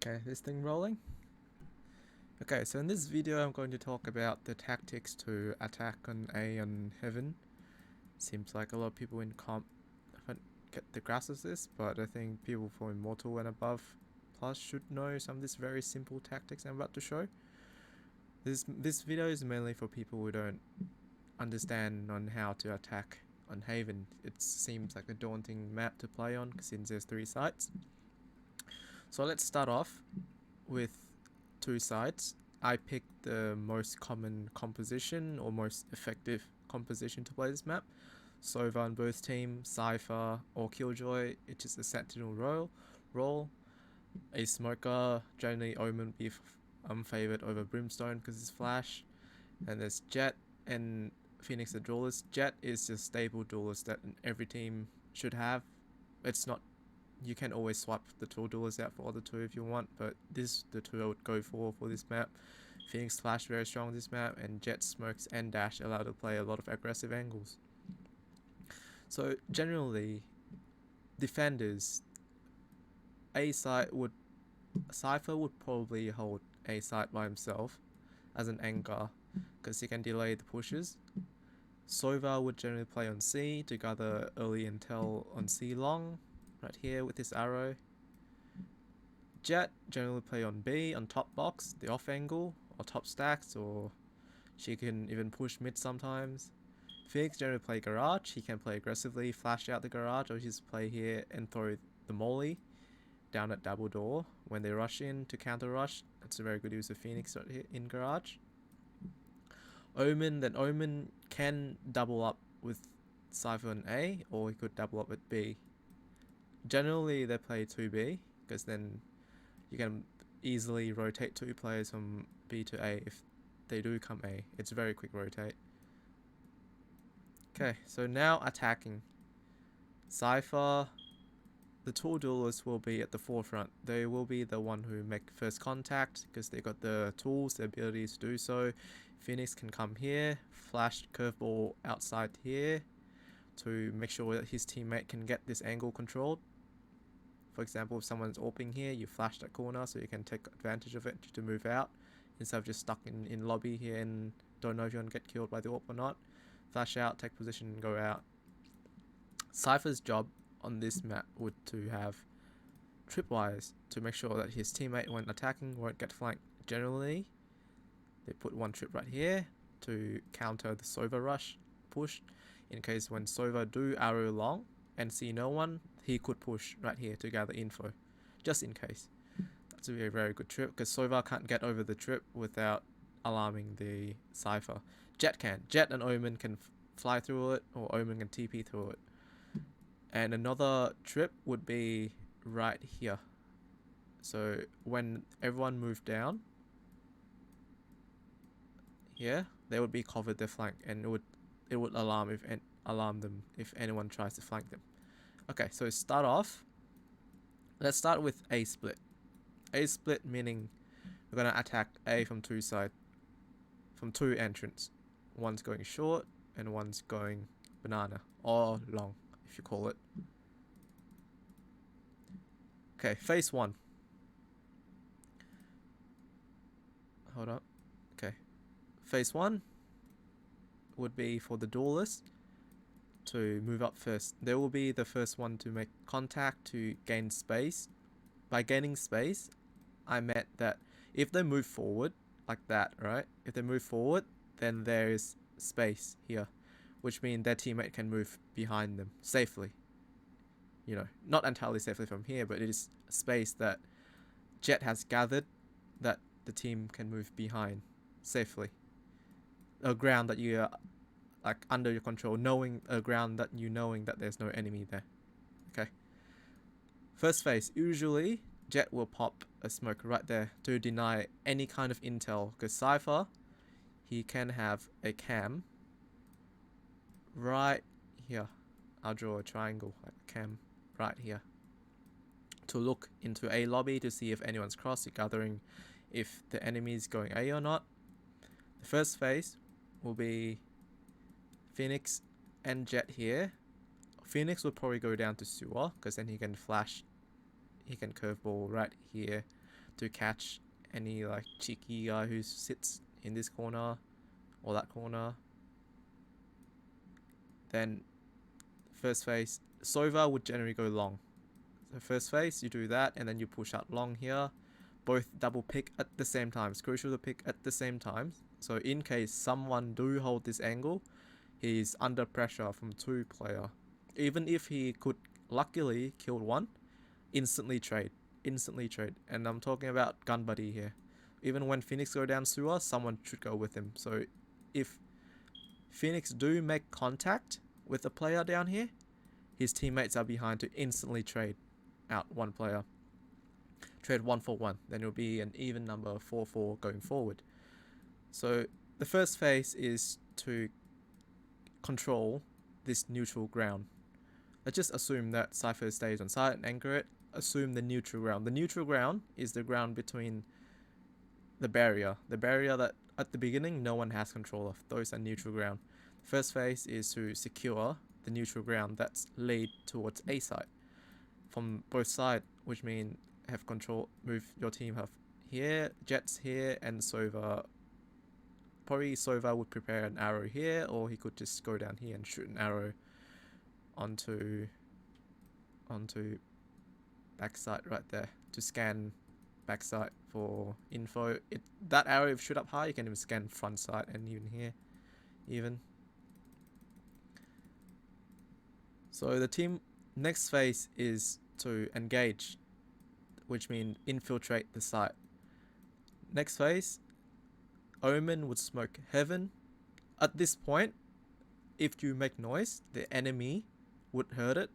Okay, this thing rolling? Okay, so in this video I'm going to talk about the tactics to attack on A on Heaven. Seems like a lot of people in comp haven't get the grasp of this, but I think people for Immortal and above plus should know some of these very simple tactics I'm about to show. This video is mainly for people who don't understand on how to attack on Haven. It seems like a daunting map to play on since there's 3 sites. So let's start off with 2 sides. I picked the most common composition or most effective composition to play this map. Sova on both teams, Cypher or Killjoy, it's just a Sentinel role. A Smoker, generally Omen be favored over Brimstone because it's flash. And there's Jet and Phoenix the duelist. Jet is just stable duelist that every team should have. It's not, you can always swap the two duelists out for other two if you want, but this the two I would go for this map. Phoenix Flash very strong this map, and Jet, Smokes and Dash allow to play a lot of aggressive angles. So generally, defenders, A site would, Cypher would probably hold A site by himself as an anchor because he can delay the pushes. Sova would generally play on C to gather early intel on C long, right here with this arrow. Jet generally play on B on top box, the off angle, or top stacks, or she can even push mid sometimes. Phoenix generally play garage, he can play aggressively, flash out the garage, or just play here and throw the molly down at double door when they rush in to counter rush. That's a very good use of Phoenix right here in garage. Omen can double up with Cypher and A, or he could double up with B. Generally they play 2B, because then you can easily rotate 2 players from B to A if they do come A. It's a very quick rotate. Okay, so now attacking. Cypher, the two duelists will be at the forefront. They will be the one who make first contact because they got the tools, the abilities to do so. Phoenix can come here, flash curveball outside here to make sure that his teammate can get this angle controlled. For example, if someone's AWPing here, you flash that corner so you can take advantage of it to move out instead of just stuck in lobby here and don't know if you're going to get killed by the AWP or not. Flash out, take position, and go out. Cypher's job on this map would to have tripwires to make sure that his teammate when attacking won't get flanked. Generally, they put one trip right here to counter the Sova rush push. In case when Sova do arrow long and see no one, he could push right here to gather info, just in case. That's a very, very good trip because Sova can't get over the trip without alarming the Cypher. Jet can. Jet and Omen can fly through it, or Omen can TP through it. And another trip would be right here. So when everyone moved down here, they would be covered their flank, and it would alarm them if anyone tries to flank them. Okay, so start off. Let's start with A split. A split meaning we're gonna attack A from 2 sides, from 2 entrants. One's going short and one's going banana or long, if you call it. Okay, phase 1. Hold up. Okay, phase 1 would be for the duelist to move up first. They will be the first one to make contact to gain space. By gaining space, I meant that if they move forward like that, right? If they move forward, then there is space here, which means their teammate can move behind them safely. You know, not entirely safely from here, but it is space that Jet has gathered that the team can move behind safely. A ground that you are like under your control, knowing a ground that knowing that there's no enemy there. Okay. First phase, usually Jet will pop a smoke right there to deny any kind of intel, because Cypher, he can have a cam right here. I'll draw a triangle, like a cam right here, to look into a lobby to see if anyone's crossed, gathering if the enemy is going A or not. The first phase will be Phoenix and Jet here. Phoenix will probably go down to sewer because then he can flash, he can curveball right here to catch any like cheeky guy who sits in this corner or that corner. Then first phase, Sova would generally go long. So first phase, you do that, and then you push out long here. Both double pick at the same time. It's crucial to pick at the same time. So in case someone do hold this angle, he's under pressure from 2 player. Even if he could luckily kill 1, instantly trade. And I'm talking about gun buddy here. Even when Phoenix go down sewer, someone should go with him. So if Phoenix do make contact with a player down here, his teammates are behind to instantly trade out 1 player. Trade 1 for 1. Then it'll be an even number 4-4 going forward. So the first phase is to control this neutral ground. Let's just assume that Cypher stays on site and anchor it. Assume the neutral ground. The neutral ground is the ground between the barrier. The barrier that at the beginning no one has control of. Those are neutral ground. First phase is to secure the neutral ground that's lead towards A site from both sides, which mean have control, move your team have here, Jets here, and Sova. Probably Sova would prepare an arrow here, or he could just go down here and shoot an arrow onto backside right there to scan backside for info. That arrow, if shoot up high, you can even scan front side and even here even. So the team next phase is to engage, which means infiltrate the site. Next phase, Omen would smoke heaven. At this point, if you make noise, the enemy would heard it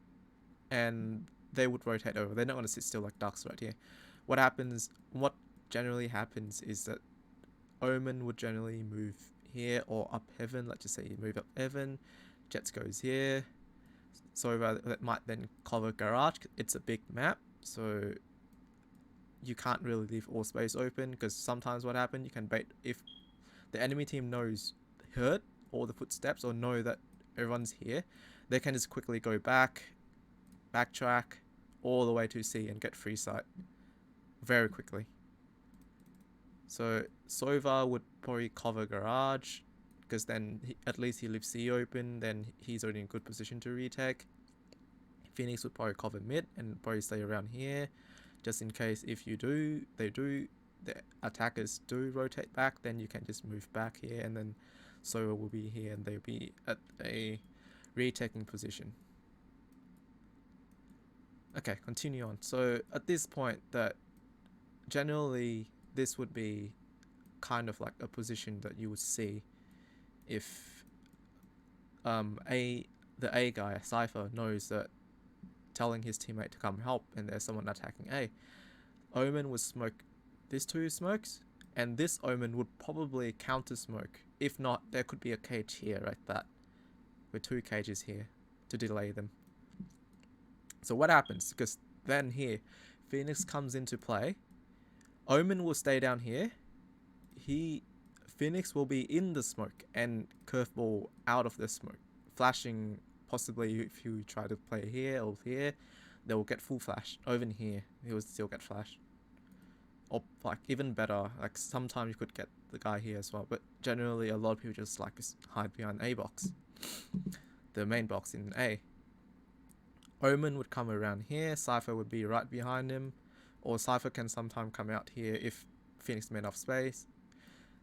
and they would rotate over. They're not going to sit still like ducks right here. What generally happens is that Omen would generally move here or up heaven. Let's just say you move up heaven, Jets goes here. So that might then cover garage. It's a big map, so you can't really leave all space open, because sometimes what happens, you can bait if the enemy team heard all the footsteps or know that everyone's here, they can just quickly go backtrack all the way to C and get free sight very quickly. So Sova would probably cover garage, because then at least he leaves C open, then he's already in good position to retake. Phoenix would probably cover mid and probably stay around here, just in case if the attackers do rotate back, then you can just move back here, and then Sova will be here and they'll be at a retaking position. Okay, continue on. So at this point, that generally this would be kind of like a position that you would see if the A guy, Cypher, knows that telling his teammate to come help and there's someone attacking A. Omen would smoke these 2 smokes, and this Omen would probably counter smoke. If not, there could be a cage here like that, with 2 cages here to delay them. So what happens? Because then here, Phoenix comes into play. Omen will stay down here. Phoenix will be in the smoke and curveball out of the smoke, flashing. Possibly if you try to play here or here, they will get full flash. Over here, he will still get flash. Or like even better, like sometimes you could get the guy here as well. But generally, a lot of people just like hide behind A box, the main box in A. Omen would come around here. Cypher would be right behind him, or Cypher can sometimes come out here if Phoenix made enough space.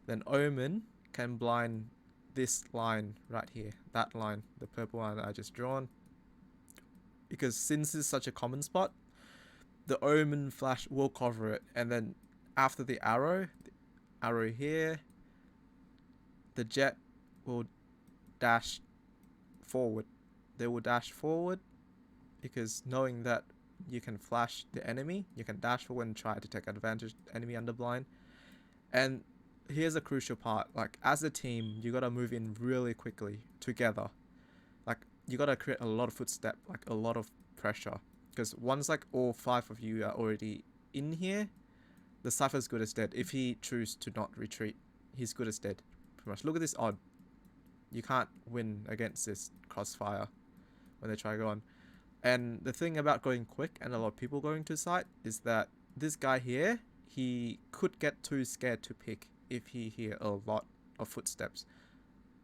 Then Omen can blind this line right here, that line, the purple line that I just drawn, because since it's such a common spot, the Omen flash will cover it, and then after the arrow here, the Jet will dash forward. They will dash forward because knowing that you can flash the enemy, you can dash forward and try to take advantage of the enemy under blind. And here's a crucial part, like as a team, you gotta move in really quickly together. Like you gotta create a lot of footstep, like a lot of pressure, because once like all 5 of you are already in here, the Cypher's good as dead. If he chooses to not retreat, he's good as dead pretty much. Look at this odd. You can't win against this crossfire when they try to go on. And the thing about going quick and a lot of people going to site is that this guy here, he could get too scared to pick if he hear a lot of footsteps.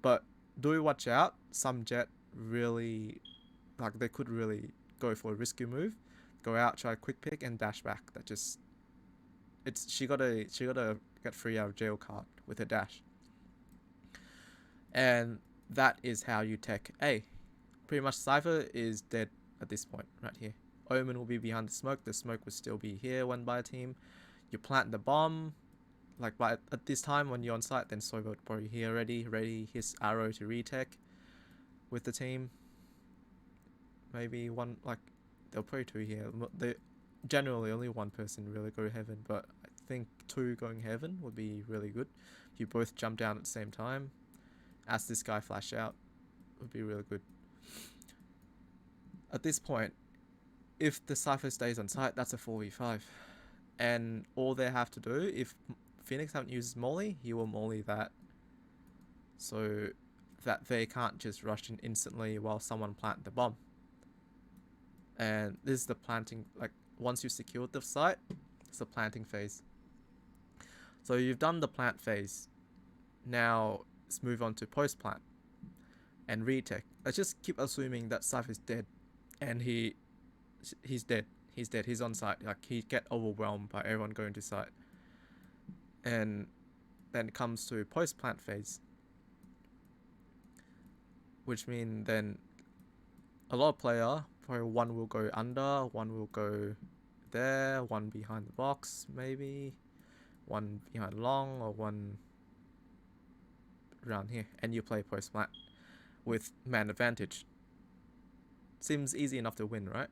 But do watch out, some Jett really, like, they could really go for a risky move, go out, try a quick pick and dash back. That just, she got a get free out of jail card with a dash. And that is how you tech A. Pretty much Cypher is dead at this point right here. Omen will be behind the smoke will still be here when by a team. You plant the bomb, like at this time when you're on site, then Soyba would probably here ready his arrow to retech with the team. Maybe one, like, they'll probably two here. They generally only one person really go heaven, but I think two going heaven would be really good. If you both jump down at the same time, as this guy flash out, would be really good. At this point, if the Cypher stays on site, that's a 4v5. And all they have to do, if Phoenix haven't used Molly, he will Molly that. So that they can't just rush in instantly while someone plant the bomb. And this is the planting, like, once you secured the site, it's the planting phase. So you've done the plant phase. Now let's move on to post plant and retech. Let's just keep assuming that Cypher's dead, and he's dead. He's on site. Like, he get overwhelmed by everyone going to site. And then it comes to post plant phase, which means then a lot of player, probably one will go under, one will go there, one behind the box maybe, one behind long, or one around here, and you play post plant with man advantage. Seems easy enough to win, right?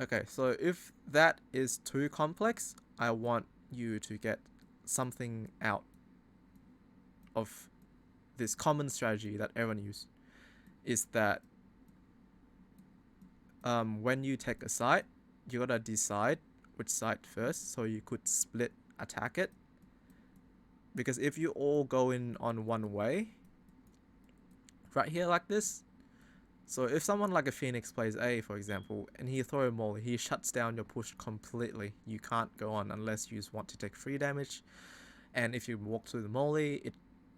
Okay, so if that is too complex, I want you to get something out of this common strategy that everyone uses, is that when you take a site, you gotta decide which site first, so you could split attack it. Because if you all go in on one way, right here like this, so if someone like a Phoenix plays A, for example, and he throw a Molly, he shuts down your push completely. You can't go on unless you want to take free damage. And if you walk through the Molly, it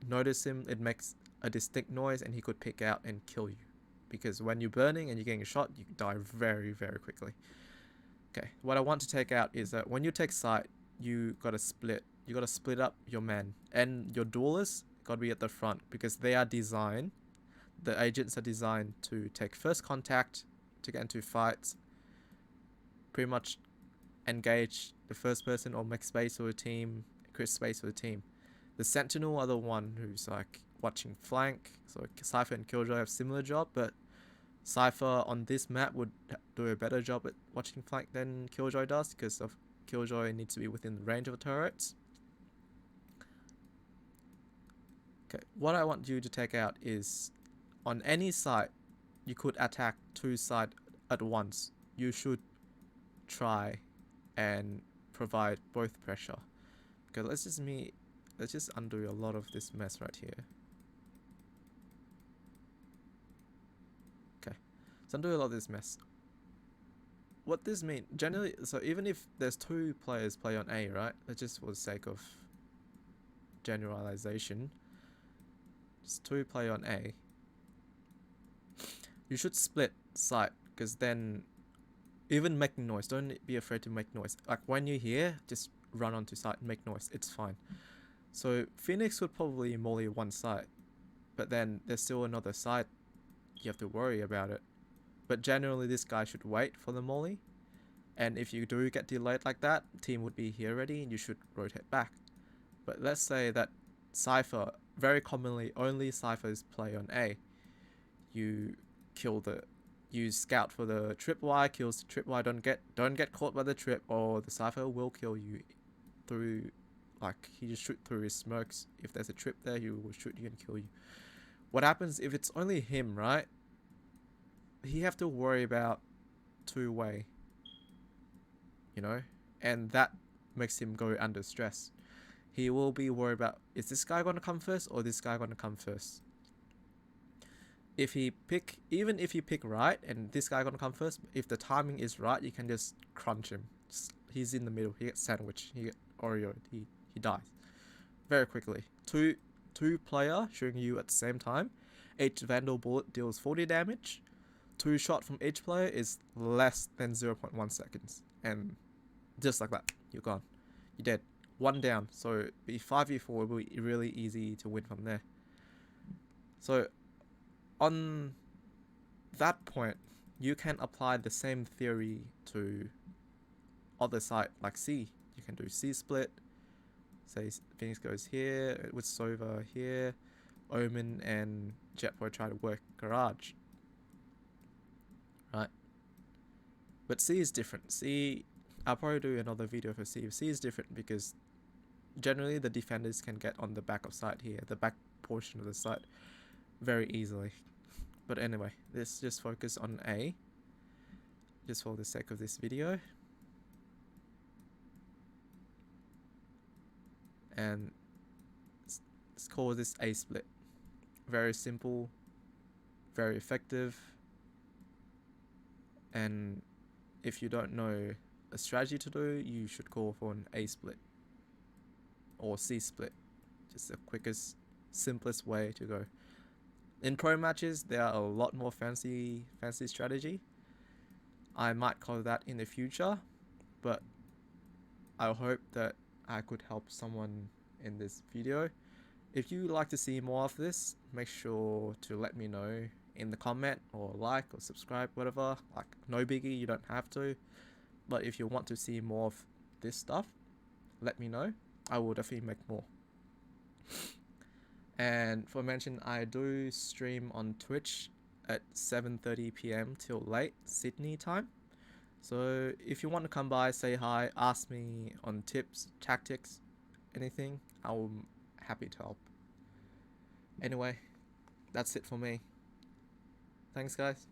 notice him, it makes a distinct noise, and he could pick out and kill you. Because when you're burning and you're getting shot, you die very, very quickly. Okay, what I want to take out is that when you take site, you gotta split. You gotta split up your men, and your duelists gotta be at the front, because they are designed, the agents are designed to take first contact, to get into fights, pretty much engage the first person or make space for the team, create space for the team. The Sentinel are the one who's like watching flank. So Cypher and Killjoy have similar job, but Cypher on this map would do a better job at watching flank than Killjoy does, because of Killjoy needs to be within the range of the turrets. Okay, what I want you to take out is, on any site, you could attack two sides at once. You should try and provide both pressure. Okay, let's just undo a lot of this mess right here. Okay, so undo a lot of this mess. What this means, generally, so even if there's two players play on A, right? Let's just for the sake of generalization, just two play on A. You should split site, because then even making noise, don't be afraid to make noise. Like when you're here, just run onto site and make noise, it's fine. So Phoenix would probably molly one site, but then there's still another site, you have to worry about it. But generally this guy should wait for the molly, and if you do get delayed like that, team would be here ready and you should rotate back. But let's say that Cypher, very commonly only Cyphers play on A. You scout for the tripwire, kills the tripwire, don't get caught by the trip, or the Cypher will kill you through, like, he just shoot through his smokes. If there's a trip there, he will shoot you and kill you. What happens if it's only him, right? He have to worry about two-way, you know, and that makes him go under stress. He will be worried about, is this guy gonna come first or this guy gonna come first? Even if you pick right and this guy gonna come first, if the timing is right, you can just crunch him. he's in the middle, he gets sandwiched, he gets Oreo'd, he dies very quickly. Two player shooting you at the same time. Each Vandal bullet deals 40 damage. 2 shot from each player is less than 0.1 seconds. And just like that, you're gone. You're dead. 1 down. So be 5v4, it will be really easy to win from there. So on that point, you can apply the same theory to other side like C. You can do C split. Say Phoenix goes here with Sova here. Omen and Jetboy try to work Garage. Right? But C is different. C, I'll probably do another video for C. C is different because generally the defenders can get on the back of site here, the back portion of the site, very easily. But anyway, let's just focus on A, just for the sake of this video. And let's call this A split. Very simple, very effective. And if you don't know a strategy to do, you should call for an A split or C split. Just the quickest, simplest way to go. In pro matches, there are a lot more fancy strategy. I might cover that in the future, but I hope that I could help someone in this video. If you like to see more of this, make sure to let me know in the comment or like or subscribe, whatever. Like, no biggie, you don't have to. But if you want to see more of this stuff, let me know. I will definitely make more. And for mention, I do stream on Twitch at 7:30 PM till late Sydney time. So if you want to come by, say hi, ask me on tips, tactics, anything, I'm happy to help. Anyway, that's it for me. Thanks, guys.